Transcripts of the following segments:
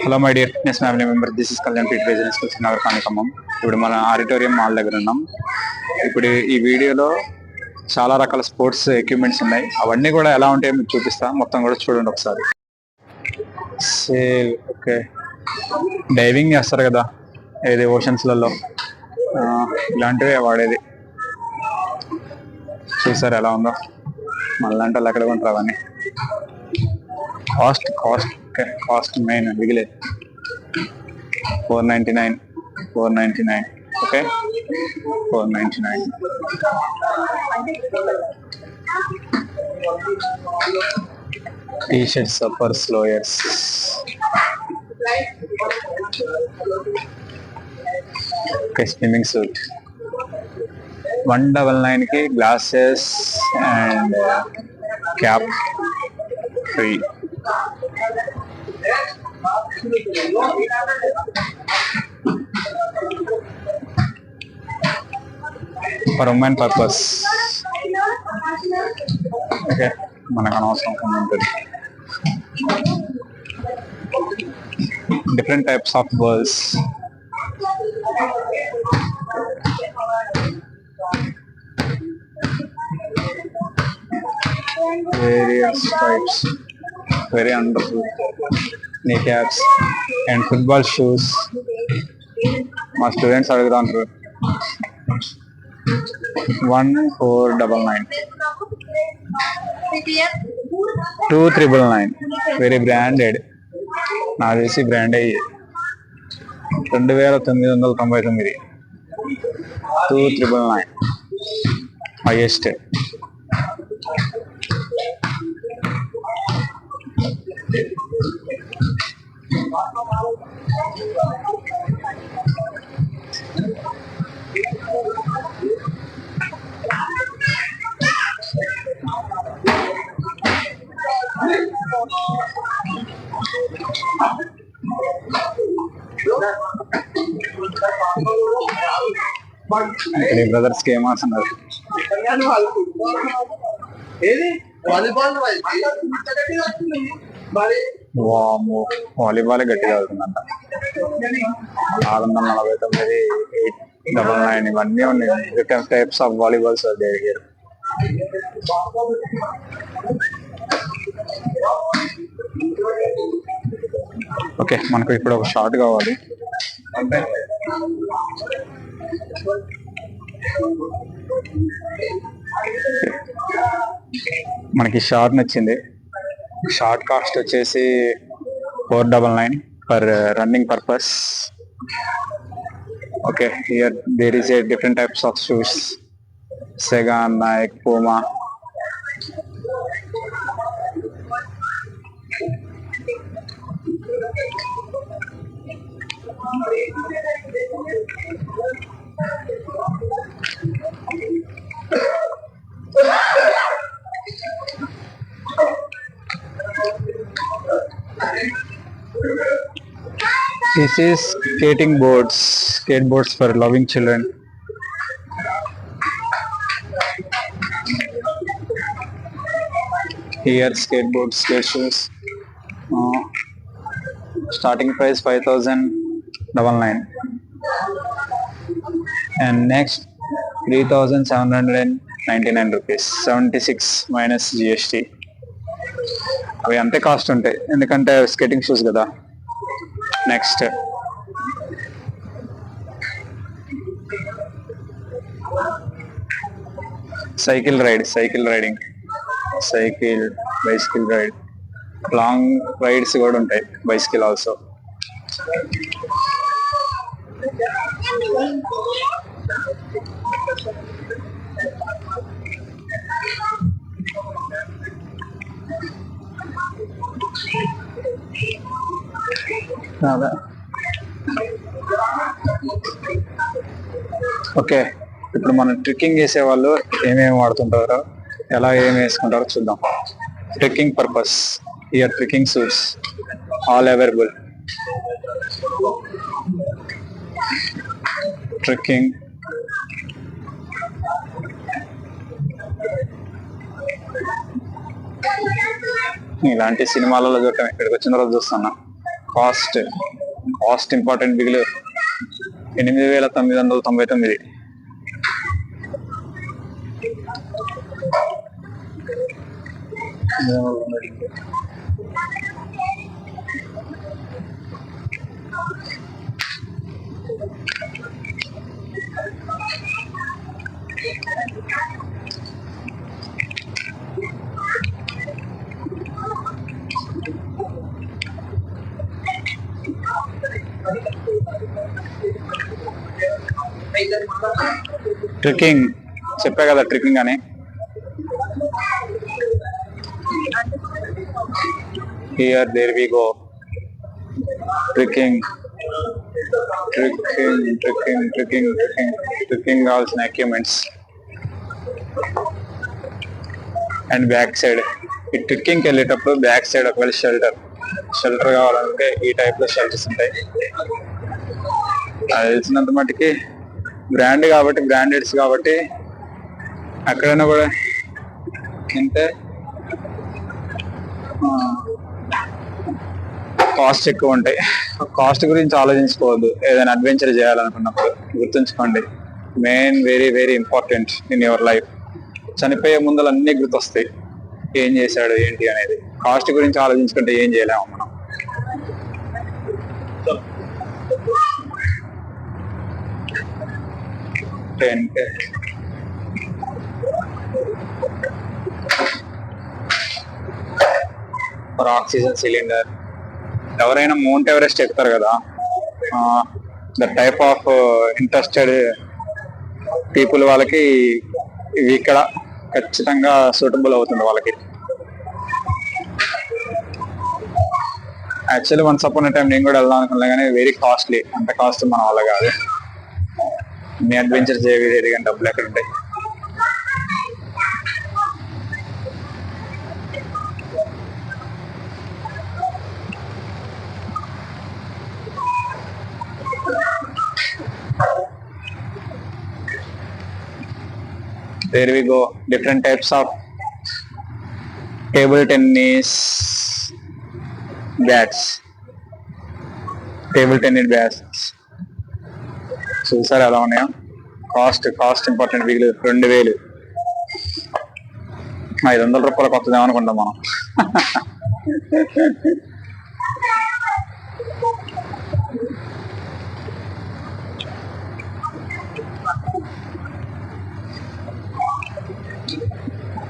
Hello my dear fitness family member, this is Kalyan fit business school Srinagar కానికమ్మం. ఇప్పుడు మన auditorium mall దగ్గర ఉన్నాం. ఇప్పుడు ఈ వీడియోలో చాలా రకాల స్పోర్ట్స్ ఎక్విప్మెంట్స్ ఉన్నాయి. అవన్నీ కూడా ఎలా ఉంటాయో మీకు చూపిస్తా. మొత్తం కూడా చూడండి ఒకసారి. సేల్ ఓకే, డైవింగ్ చేస్తారు కదా ఏది ఓషన్స్లలో, ఇలాంటివి వాడేది. చూసారు ఎలా ఉందో. మళ్ళీ ఎక్కడ కొంటారు అవన్నీ. కాస్ట్ ఓకే, కాస్ట్ మెయిన్ మిగిలేదు. 499 okay, 499. T-shirts, uppers, lowers. Okay, swimming suit 199 కి glasses and cap free. For women purpose. Okay, మనకు అనవసరం ఉంటుంది. Different types of balls. Various types, very wonderful. Knee caps and football shoes. మా students అడుగుతాంటారు. 1499, 2399. Very branded. నాకు తెలిసి brand అయ్యి 2999. 2399 highest. Brothers కి ఏమవుతున్నారు? Volleyball గట్టిగా అవుతుందంట. 649, 899 ఇవన్నీ ఉన్నాయి. డిఫరెంట్ టైప్స్ ఆఫ్ వాలీబాల్స్ దగ్గర. ఓకే, మనకు ఇప్పుడు ఒక షార్ట్ కావాలి. మనకి షార్ట్ నచ్చింది. షార్ట్ కాస్ట్ వచ్చేసి 499 for running purpose. Okay, here there is a different types of shoes. Sega, Nike, Puma. This is skateboards for loving children. Here skateboards, skate shoes. Starting price 5099 and next 3799 rupees, 76 minus GST. అవి అంతే cost ఉంటాయి ఎందుకంటే skating shoes కదా. Next bicycle ride. Long rides కూడా ఉంటాయి. Bicycle also. Okay, ఇప్పుడు మనం trekking చేసే వాళ్ళు ఏమేమి వాడుతుంటారో, ఎలా ఏమి వేసుకుంటారో చూద్దాం. Trekking purpose, here trekking suits all available. Trekking ఇలాంటి సినిమాలలో చూడటం ఇక్కడికి వచ్చిన రోజు చూస్తున్నా. కాస్ట్ కాస్ట్ ఇంపార్టెంట్ బిగులు 8,999. ట్రెక్కింగ్ చెప్పా కదా, ట్రెక్కింగ్ అని. Here there we go. Trekking trekking trekking trekking trekking trekking కావాల్సిన ఎక్విప్మెంట్స్. అండ్ బ్యాక్ సైడ్ ఈ ట్రెక్కింగ్కి వెళ్ళేటప్పుడు బ్యాక్ సైడ్ ఒకవేళ షెల్టర్ కావాలంటే ఈ టైప్ లో షెల్టర్స్ ఉంటాయి. అది తెలిసినంత మట్టుకి బ్రాండెడ్స్ కాబట్టి అక్కడైనా కూడా ఇంతే కాస్ట్ ఎక్కువ ఉంటాయి. కాస్ట్ గురించి ఆలోచించుకోవద్దు ఏదైనా అడ్వెంచర్ చేయాలనుకున్నప్పుడు. గుర్తుంచుకోండి, main very very important in your life. చనిపోయే ముందర అన్ని గుర్తొస్తాయి, ఏం చేశాడు ఏంటి అనేది. కాస్ట్ గురించి ఆలోచించుకుంటే ఏం చేయలేము మనం. For oxygen cylinder. ఎవరైనా మౌంట్ ఎవరెస్ట్ ఎక్కుతారు కదా, the type of interested people వాళ్ళకి ఇవి ఇక్కడ ఖచ్చితంగా సూటబుల్ అవుతుంది వాళ్ళకి. Actually once upon a time నేను కూడా వెళ్దాం అనుకున్నా, కానీ వెరీ కాస్ట్లీ. అంత కాస్ట్ మన వల్ల కాదు. మీ అడ్వెంచర్ చేయలేదు కానీ డబ్బులు ఎక్కడ ఉంటాయి. There we go. Different types of table tennis bats. చూసారు ఎలా ఉన్నాయో. Cost important. వీళ్ళు 2,000 ₹500 కొత్తది ఏమనుకుంటాం మనం.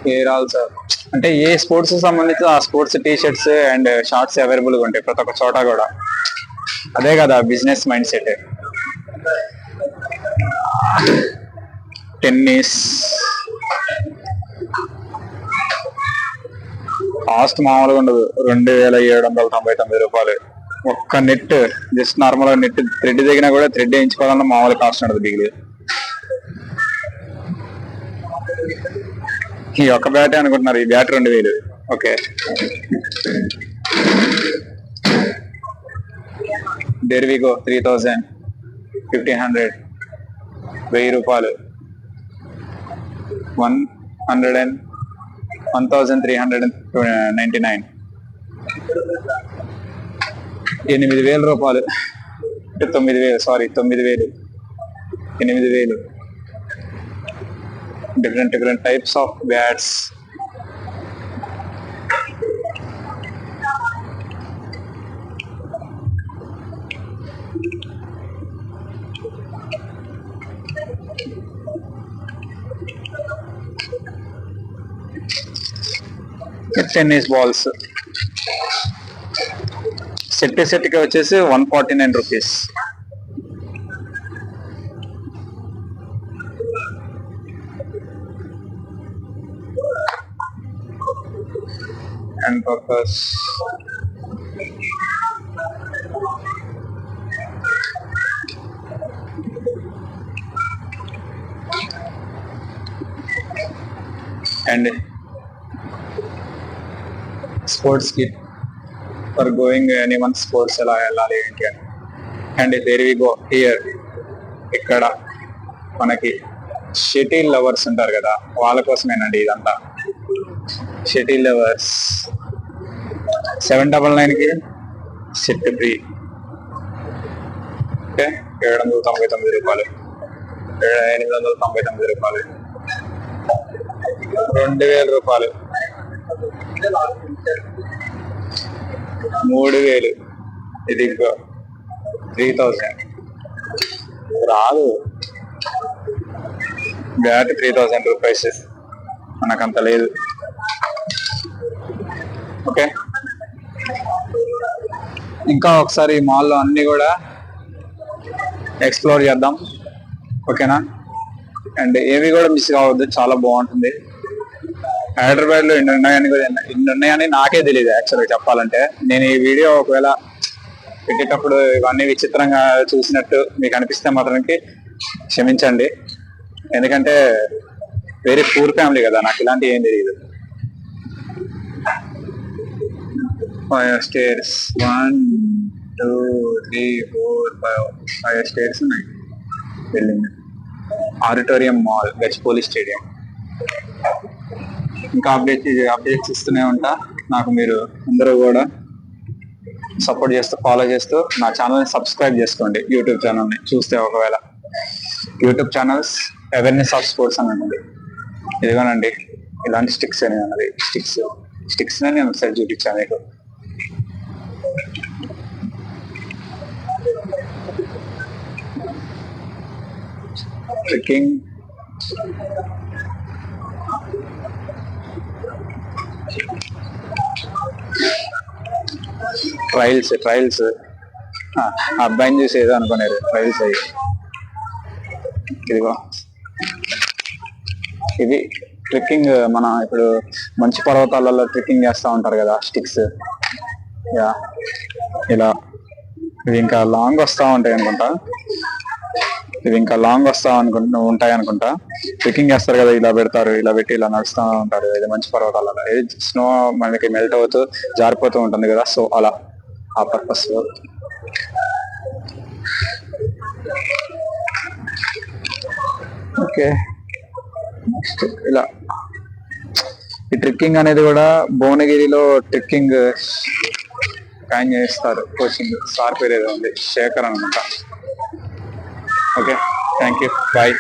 హెయిర్ ఆల్సో అంటే ఏ స్పోర్ట్స్ సంబంధించి ఆ sports T shirts and shorts available గా ఉంటాయి ప్రతి ఒక్క చోట కూడా. అదే కదా business mindset. Tennis cost మామూలుగా ఉండదు. ₹2,799. ఒక్క నెట్, జస్ట్ నార్మల్ గా నెట్ థ్రెడ్ దిగినా కూడా థ్రెడ్ వేయించుకోవాలన్నా మామూలు కాస్ట్ ఉండదు. బిగిలి ఈ ఒక్క బ్యాటే అనుకుంటున్నారు, ఈ bat 2,000. Okay, there we go. 3,000, 1,500, ₹1,000, 1,399. ₹8,000 అంటే 9,000. Sorry, 9,000, 8,000. different types of bats. Tennis balls set కి వచ్చేసి ₹149. and purpose. And sports kit for going anyone sports ఎలా వెళ్ళాలి ఏంటి అని. And there we go. here ఇక్కడ మనకి షటిల్ లవర్స్ ఉంటారు కదా, వాళ్ళ కోసమేనండి ఇదంతా. షటిల్ లవర్స్ 799కి సెట్ ఫ్రీ. ఓకే, 799 రూపాయలు, 899 రూపాయలు, 2000 రూపాయలు, 3000, ఇది 3000 రాదు. బ్యాట్ 3000 రూపీస్, మనకంత లేదు. ఓకే, ఇంకా ఒకసారి ఈ మాల్లో అన్ని కూడా ఎక్స్ప్లోర్ చేద్దాం. ఓకేనా, అండ్ ఏవి కూడా మిస్ కావద్దు, చాలా బాగుంటుంది. హైదరాబాద్ లో ఇన్ని ఉన్నాయని నాకే తెలియదు యాక్చువల్గా చెప్పాలంటే. నేను ఈ వీడియో ఒకవేళ పెట్టేటప్పుడు ఇవన్నీ విచిత్రంగా చూసినట్టు మీకు అనిపిస్తే మాత్రానికి క్షమించండి, ఎందుకంటే వెరీ పూర్ ఫ్యామిలీ కదా, నాకు ఇలాంటివి ఏం తెలియదు. 5 స్టేర్స్, 1 2 3 4 5 స్టేర్స్ ఉన్నాయి. Building auditorium mall, Gachibowli stadium. ఇంకా అప్డేట్స్ ఇస్తూనే ఉంటా. నాకు మీరు అందరూ కూడా సపోర్ట్ చేస్తూ ఫాలో చేస్తూ నా ఛానల్ని సబ్స్క్రైబ్ చేసుకోండి. యూట్యూబ్ ఛానల్ని చూస్తే ఒకవేళ YouTube channels awareness of sports అని ఉంది. ఇదిగోనండి, ఇలాంటి స్టిక్స్ అని అన్నది. స్టిక్స్ నేను ఒకసారి చూపించాను మీకు. ట్రెక్కింగ్, ట్రైల్స్ అబ్బాయిని చూసి ఏదో అనుకున్నారు. ట్రైల్స్ అయ్యి ఇదిగో, ఇది ట్రెక్కింగ్. మన ఇప్పుడు మంచు పర్వతాలలో ట్రెక్కింగ్ చేస్తూ ఉంటారు కదా, స్టిక్స్. యా, ఇలా ఇవి ఇంకా లాంగ్ వస్తూ ఉంటాయి అనుకుంటా. ఉంటాయి అనుకుంటా. ట్రెక్కింగ్ చేస్తారు కదా, ఇలా పెడతారు, ఇలా పెట్టి ఇలా నడుస్తూ ఉంటారు. ఇది మంచి పర్వతాలలో స్నో మనకి మెల్ట్ అవుతూ జారిపోతూ ఉంటుంది కదా, సో అలా ఆ పర్పస్ లో. ఓకే, నెక్స్ట్ ఇలా ఈ ట్రెక్కింగ్ అనేది కూడా భువనగిరిలో ట్రెక్కింగ్ కాయిన్ చేస్తారు. కోచింగ్ సార్ పేరు ఏదో ఉంది, శేఖర్ అనమాట. Okay, thank you, bye.